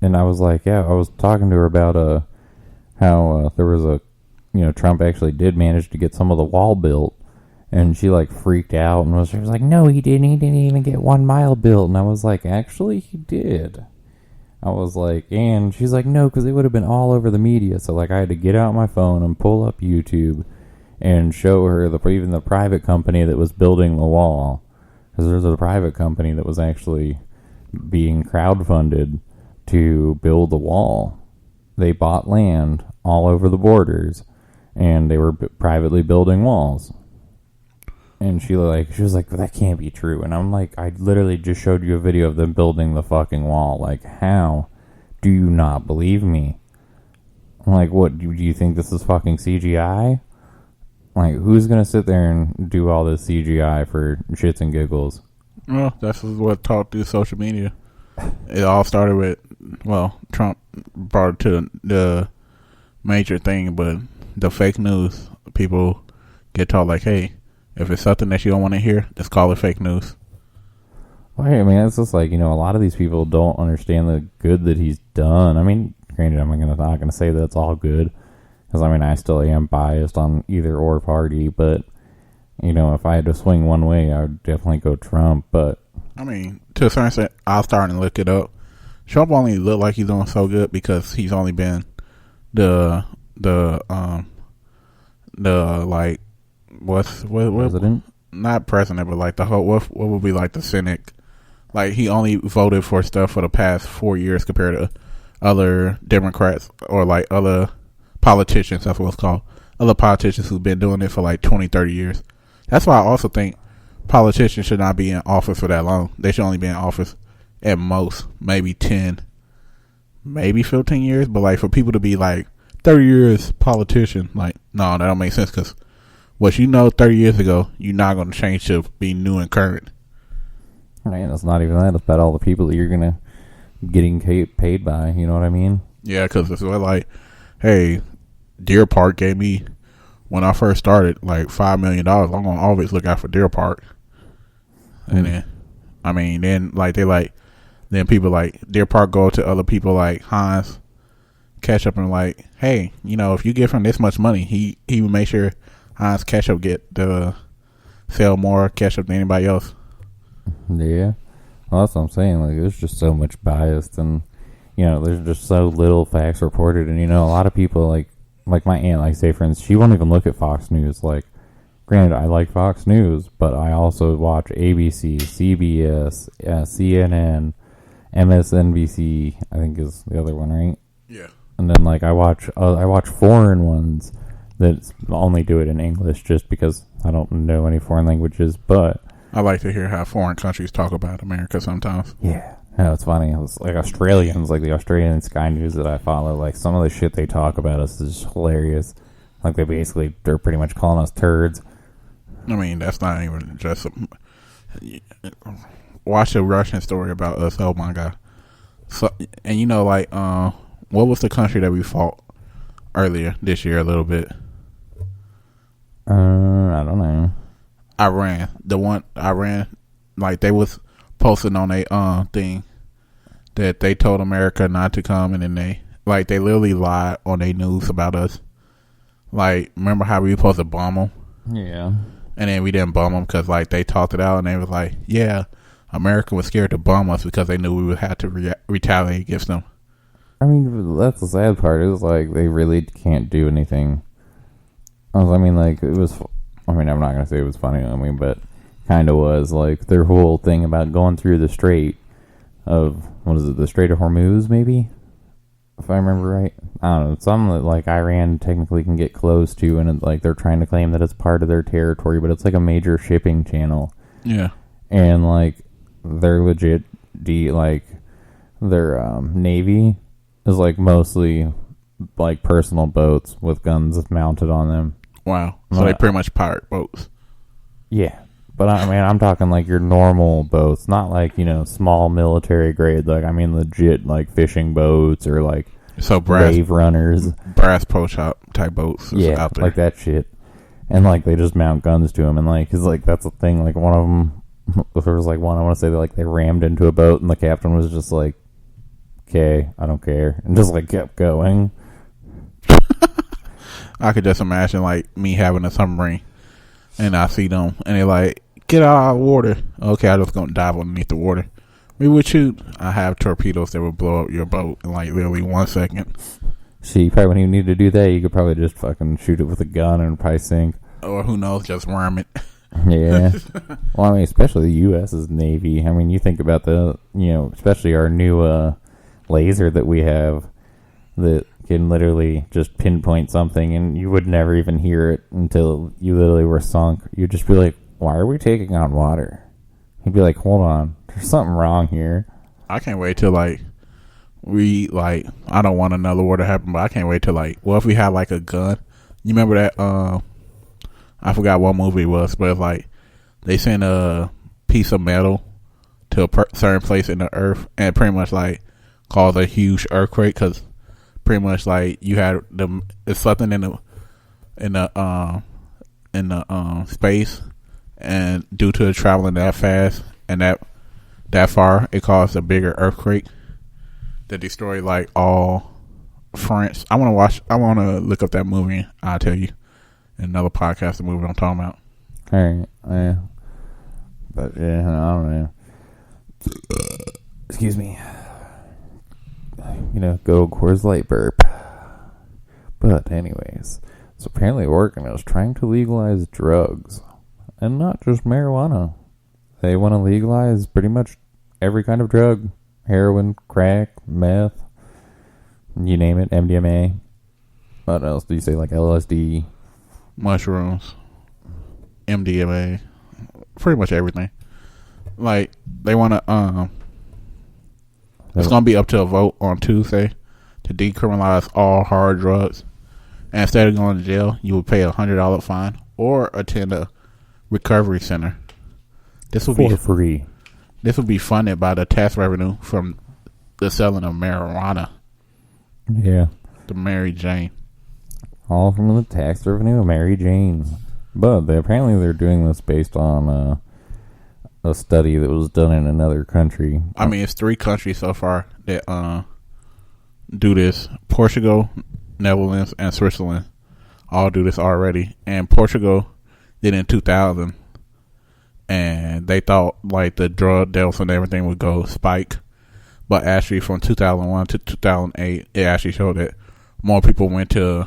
And I was like, yeah, I was talking to her about how there was Trump actually did manage to get some of the wall built. And she like freaked out and she was like, no, he didn't. He didn't even get 1 mile built. And I was like, actually, he did. I was like, and she's like, no, because it would have been all over the media. So like I had to get out my phone and pull up YouTube and show her even the private company that was building the wall. Because there's a private company that was actually being crowdfunded to build the wall. They bought land all over the borders and they were privately building walls. And she was like, that can't be true. And I'm like, I literally just showed you a video of them building the fucking wall. Like, how do you not believe me? I'm like, what, do you think this is fucking CGI? Like, who's going to sit there and do all this CGI for shits and giggles? Well, that's what taught through social media. It all started with, Trump brought it to the major thing, but the fake news, people get taught like, hey, if it's something that you don't want to hear, just call it fake news. Well, I mean, it's just like, a lot of these people don't understand the good that he's done. I mean, granted, I'm not going to say that it's all good, because, I mean, I still am biased on either or party, but, if I had to swing one way, I would definitely go Trump, but... I mean, to a certain extent, I was starting to look it up. Trump only looked like he's doing so good because he's only been president? Not president, but like the whole what would be like the Senate. Like he only voted for stuff for the past 4 years compared to other Democrats or like other politicians. That's what it's called. Other politicians who've been doing it for like 20, 30 years. That's why I also think politicians should not be in office for that long. They should only be in office at most maybe 10, maybe 15 years. But like for people to be like 30 years politician, like no, that don't make sense because what 30 years ago, you're not going to change to be new and current. Man, it's not even that. It's about all the people that you're getting paid by. You know what I mean? Yeah, because it's like, hey, Deer Park gave me, when I first started, like $5 million. I'm going to always look out for Deer Park. And then, I mean, then people like Deer Park go to other people like Hans, catch up and like, hey, if you give him this much money, he would make sure Hans Ketchup get the sell more ketchup than anybody else. Yeah. Well, that's what I'm saying. Like, there's just so much bias and, there's just so little facts reported. And, a lot of people, like my aunt, like, say, for instance, she won't even look at Fox News. Like, granted, I like Fox News, but I also watch ABC, CBS, CNN, MSNBC, I think is the other one, right? Yeah. And then, like, I watch foreign ones that only do it in English just because I don't know any foreign languages, but... I like to hear how foreign countries talk about America sometimes. Yeah. No, it's funny. It's like Australians, like the Australian Sky News that I follow, like some of the shit they talk about us is hilarious. Like they're pretty much calling us turds. I mean, that's not even just... watch a Russian story about us. Oh my God. So, and what was the country that we fought earlier this year a little bit? I don't know. Iran. Like they was posting on a thing that they told America not to come, and then they literally lied on their news about us. Like, remember how we were supposed to bomb them? Yeah. And then we didn't bomb them because like they talked it out, and they was like, yeah, America was scared to bomb us because they knew we would have to retaliate against them. I mean, that's the sad part. Is like they really can't do anything. I mean, like it was. I mean, I'm not gonna say it was funny. I mean, but kind of was like their whole thing about going through the Strait of the Strait of Hormuz, maybe, if I remember right. I don't know. Some that like Iran technically can get close to, and like they're trying to claim that it's part of their territory, but it's like a major shipping channel. Yeah, and like they're legit. Their navy is like mostly like personal boats with guns mounted on them. Wow. So they pretty much pirate boats. Yeah. But I mean, I'm talking like your normal boats, not like, small military grade. Like, I mean, legit like fishing boats or like wave runners. Brass pro shop type boats. Yeah, out there. like that shit. And like they just mount guns to them. And like, cause like that's the thing. Like one of them, there was like one, I want to say that like they rammed into a boat and the captain was just like, okay, I don't care, and just like kept going. I could just imagine like me having a submarine, and I see them, and they're like, "Get out of the water." Okay, I'm just gonna dive underneath the water. We would shoot. I have torpedoes that would blow up your boat in like literally 1 second. See, you probably wouldn't even need to do that. You could probably just fucking shoot it with a gun and probably sink. Or who knows, just worm it. Yeah. Well, I mean, especially the U.S.'s Navy. I mean, you think about especially our new laser that we have that can literally just pinpoint something and you would never even hear it until you literally were sunk. You'd just be like, why are we taking on water? He'd be like, hold on, there's something wrong here. I can't wait till I don't want another war to happen, but I can't wait till if we have like a gun. You remember that, I forgot what movie it was, but it's like they send a piece of metal to a certain place in the earth and pretty much like cause a huge earthquake because pretty much like you had it's something in the space, and due to it traveling that fast and that far, it caused a bigger earthquake that destroyed like all France. I want to look up that movie. I'll tell you in another podcast the movie I'm talking about. All right, yeah, but yeah, I don't know. Excuse me. Go Coors Light burp. But anyways, so apparently Oregon is trying to legalize drugs, and not just marijuana. They want to legalize pretty much every kind of drug: heroin, crack, meth, you name it, MDMA. What else do you say? Like LSD, mushrooms, MDMA, pretty much everything. Like they want to. It's going to be up to a vote on Tuesday to decriminalize all hard drugs. And instead of going to jail, you would pay a $100 fine or attend a recovery center. This will be free. This will be funded by the tax revenue from the selling of marijuana. Yeah. The Mary Jane. All from the tax revenue of Mary Jane. But apparently they're doing this based on a study that was done in another country. I mean, it's 3 countries so far that do this: Portugal, Netherlands, and Switzerland all do this already. And Portugal did in 2000, and they thought like the drug deaths and everything would go spike, but actually from 2001 to 2008, it actually showed that more people went to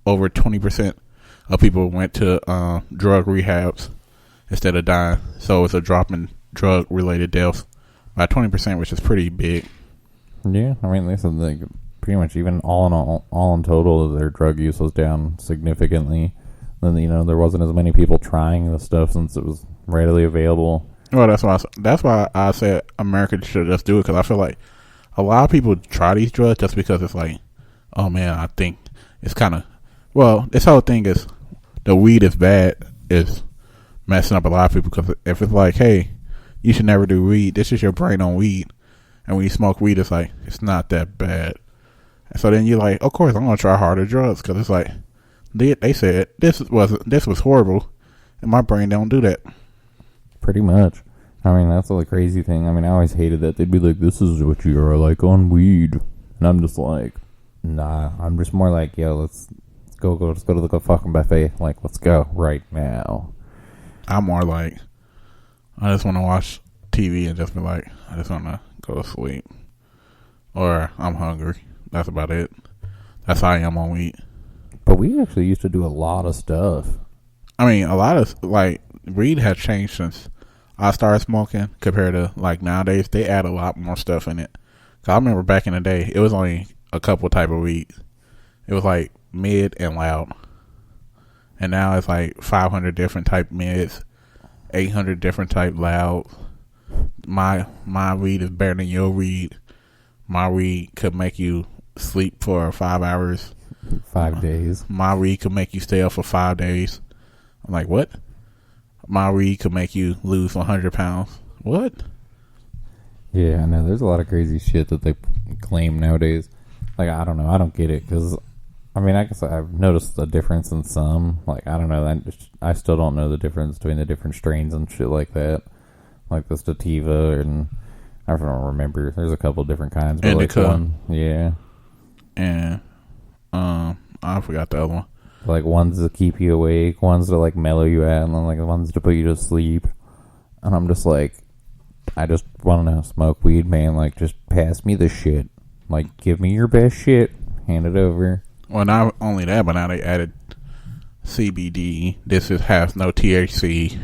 over 20% of people went to drug rehabs instead of dying. So it's a drop in drug related deaths by 20%, which is pretty big. Yeah, I mean, they said like pretty much even all in total, their drug use was down significantly. Then there wasn't as many people trying the stuff since it was readily available. Well, that's why I said America should just do it, because I feel like a lot of people try these drugs just because it's like, oh man, I think it's kind of, well, this whole thing is the weed is bad is messing up a lot of people, because if it's like, hey, you should never do weed, this is your brain on weed, and when you smoke weed, it's like, it's not that bad. And so then you're like, of course I'm gonna try harder drugs, because it's like they said this was horrible, and my brain don't do that. Pretty much. I mean, that's the crazy thing. I mean, I always hated that they'd be like, this is what you are like on weed, and I'm just like, nah. I'm just more like, yo, let's go to the fucking buffet. Like, let's go right now. I'm more like, I just want to watch TV and just be like, I just want to go to sleep, or I'm hungry. That's about it. That's how I am on weed. But we actually used to do a lot of stuff. I mean, a lot of like weed has changed since I started smoking compared to like nowadays. They add a lot more stuff in it. 'Cause I remember back in the day, it was only a couple type of weed. It was like mid and loud, and now it's like 500 different type mids, 800 different type loud. My weed is better than your weed. My weed could make you sleep for 5 hours. 5 days. My weed could make you stay up for 5 days. I'm like, what? My weed could make you lose 100 pounds. What? Yeah, I know. There's a lot of crazy shit that they claim nowadays. Like, I don't know. I don't get it, because, I mean, I guess I've noticed a difference in some. Like, I don't know. I still don't know the difference between the different strains and shit like that. Like the sativa and I don't remember. There's a couple different kinds. But Indica. One, yeah. And I forgot the other one. Like one's to keep you awake, one's to like mellow you out, and then like one's to put you to sleep. And I'm just like, I just want to smoke weed, man. Like, just pass me the shit. Like, give me your best shit. Hand it over. Well, not only that, but now they added CBD. This has no THC.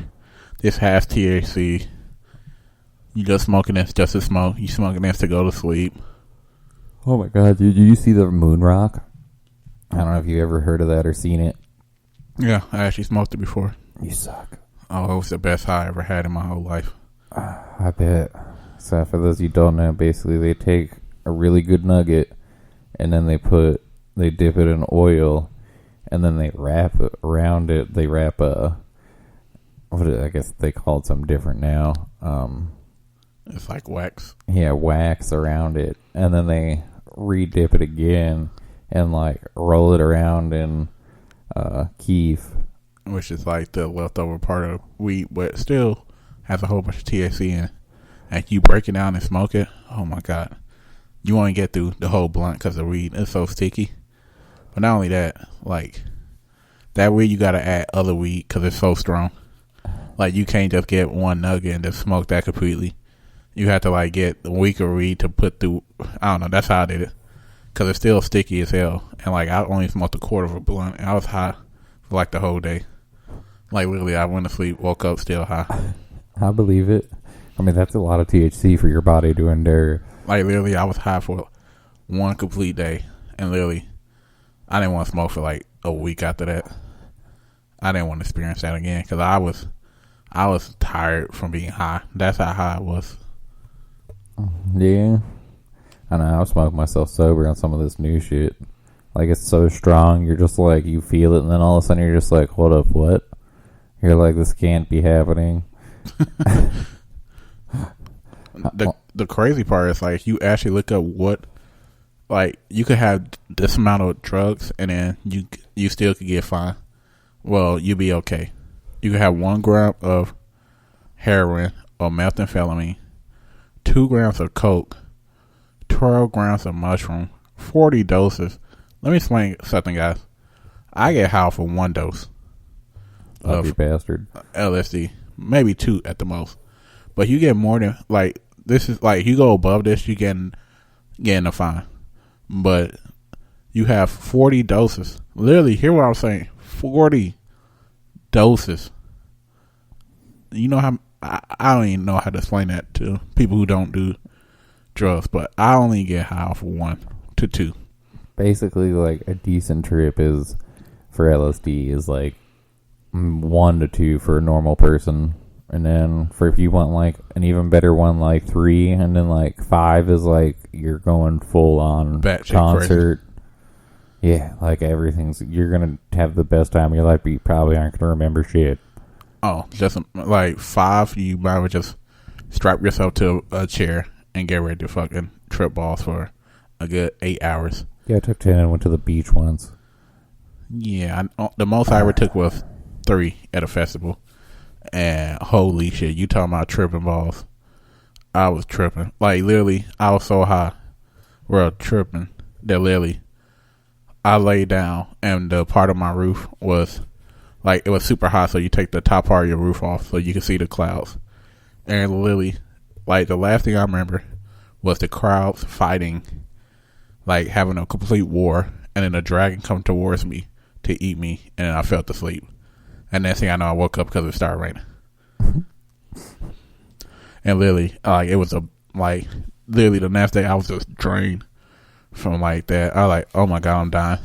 This has THC. You just smoking this just to smoke. You smoking this to go to sleep. Oh my god, dude. Did you see the moon rock? I don't know if you ever heard of that or seen it. Yeah, I actually smoked it before. You suck. Oh, it was the best high I ever had in my whole life. I bet. So for those you don't know, basically they take a really good nugget and then they dip it in oil and then they wrap it around it. They wrap I guess they call it something different now. It's like wax. Yeah, wax around it, and then they re-dip it again and like roll it around in keef, which is like the leftover part of weed, but still has a whole bunch of THC in it. And you break it down and smoke it. Oh my god, you want to get through the whole blunt because the weed is so sticky. But not only that, like that weed, you got to add other weed because it's so strong. Like you can't just get one nugget and just smoke that completely. You have to like get the weaker weed to put through. I don't know. That's how I did it. Because it's still sticky as hell. And like I only smoked a quarter of a blunt. And I was high for like the whole day. Like literally I went to sleep, woke up still high. I believe it. I mean, that's a lot of THC for your body to endure. Like literally I was high for one complete day. And literally I didn't want to smoke for like a week after that. I didn't want to experience that again. Because I was tired from being high. That's how high I was. Yeah. I know, I'll smoke myself sober on some of this new shit. Like, it's so strong, you're just like, you feel it, and then all of a sudden you're just like, hold up, what? You're like, this can't be happening. The crazy part is, like, you actually look up what, like, you could have this amount of drugs, and then you still could get fine. Well, you'll be okay. You could have 1 gram of heroin or methamphetamine, 2 grams of coke, 12 grams of mushroom, 40 doses. Let me explain something, guys. I get high for 1 dose of you bastard. LSD, maybe 2 at the most. But you get more than, like, this is like, you go above this, you getting a fine. But you have 40 doses. Literally, hear what I'm saying. 40 doses. You know how I don't even know how to explain that to people who don't do drugs, but I only get high off of 1 to 2. Basically, like, a decent trip is for LSD is like 1 to 2 for a normal person, and then for if you want like an even better one, like 3, and then like 5 is like you're going full on concert. Yeah, like everything's, you're gonna have the best time of your life, but you probably aren't gonna remember shit. Oh, just like 5, you might as well just strap yourself to a chair and get ready to fucking trip balls for a good 8 hours. Yeah, I took 10 and went to the beach once. Yeah, the most I ever took was 3 at a festival. And holy shit, you talking about tripping balls. I was tripping. Like, literally, I was so high. We're tripping that literally, I laid down and the part of my roof was, like, it was super high, so you take the top part of your roof off so you can see the clouds. And literally, like, the last thing I remember was the crowds fighting, like, having a complete war, and then a dragon come towards me to eat me, and then I fell asleep. And next thing I know, I woke up because it started raining. And literally, like, it was literally the next day, I was just drained from, like, that. I was like, oh my God, I'm dying.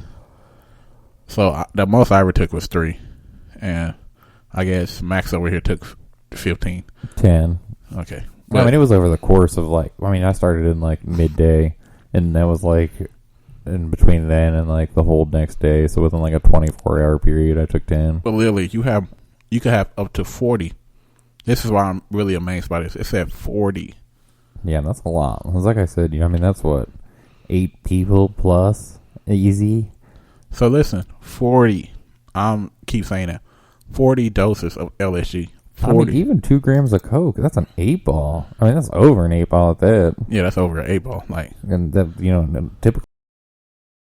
So, the most I ever took was 3. And I guess Max over here took 15. 10. Okay. But, I mean, it was over the course of, like, I mean, I started in, like, midday, and that was, like, in between then and, like, the whole next day. So, within, like, a 24-hour period, I took 10. But literally, you could have up to 40. This is why I'm really amazed by this. It said 40. Yeah, that's a lot. Because like I said, I mean, that's what, 8 people plus? Easy? So, listen, 40. Keep saying that. 40 doses of LSD. I mean, even 2 grams of coke, that's an 8 ball. I mean, that's over an 8 ball at that. Yeah, that's over an 8 ball. Like, And that, typically